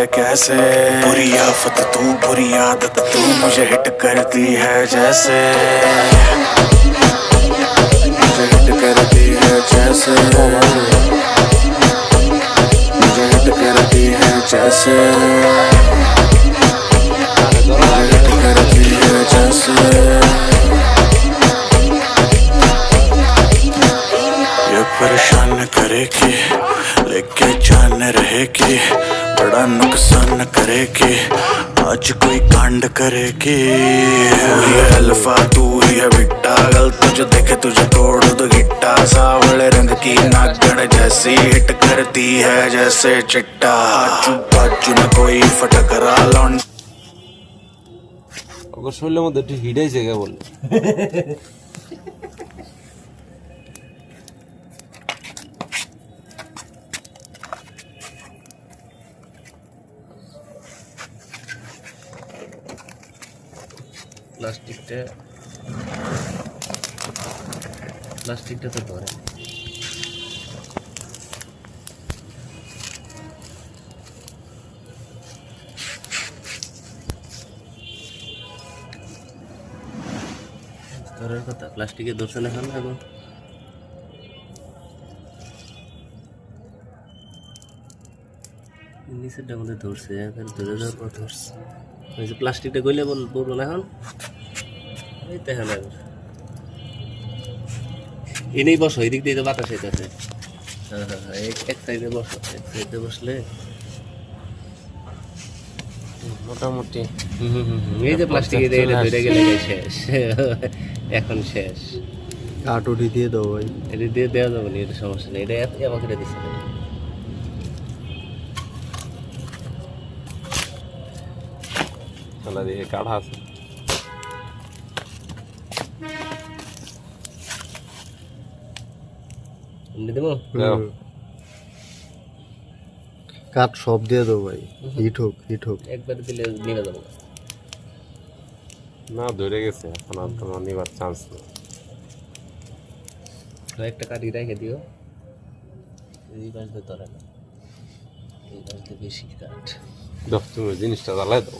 है कैसे, बुरी आफत तू बुरी आदत तू मुझे हिट करती है जैसे, मुझे हिट करती है जैसे, मुझे हिट करती है जैसे, मुझे हिट करती है जैसे। ये परेशान करेगी लेके जान रहेगी, बड़ा नुकसान करेगी, आज कोई कांड करेगी। ये अल्फा तू ही है बिट्टा, गल तुझे देखे तुझे तोड़ दो गिट्टा, सावले रंग की नागण जैसी हिट करती है जैसे चिट्टा, आजू बाजू में कोई फटकरा लौंड ওর শরীরের মধ্যে একটু হিট হয়েছে কেবল। প্লাস্টিকটা তো ধরে ধরার কথা, প্লাস্টিকে ধরছে না এখন এখন নিচেরটা মধ্যে ধরছে, ধরে যাওয়ার পর ধরছে প্লাস্টিকটা গইলে বলবো না এখন এই তো এখন এনেই বসো, এদিক দিয়ে তো বাতাস হইতেছে। হ্যাঁ হ্যাঁ হ্যাঁ, এক সাইডে বসো, এক সাইডে বসলে মোটামুটি এই যে প্লাস্টিক ধরে গেলে শেষ, এখন শেষ। কাটুরি দিয়ে দাও ভাই, এটা দিয়ে দেওয়া যাবে না, এটা সমস্যা নেই, এটা আমাকে এটা দিচ্ছে না দিয়ে কাঠা আছে। কাঠ সব দিয়ে দাও ভাই, হিট হোক হিট হোক। একবার দিলে নিয়ে যাবো না, ধরে গেছে এখন আর তোমার নিবার চান্স নেই। একটা কাঠি রেখে দিও, এই পাশ দিয়ে ধরে না, এই পাশ দিয়ে বেশি কাঠ। তুমি জিনিসটা জ্বালাই দাও।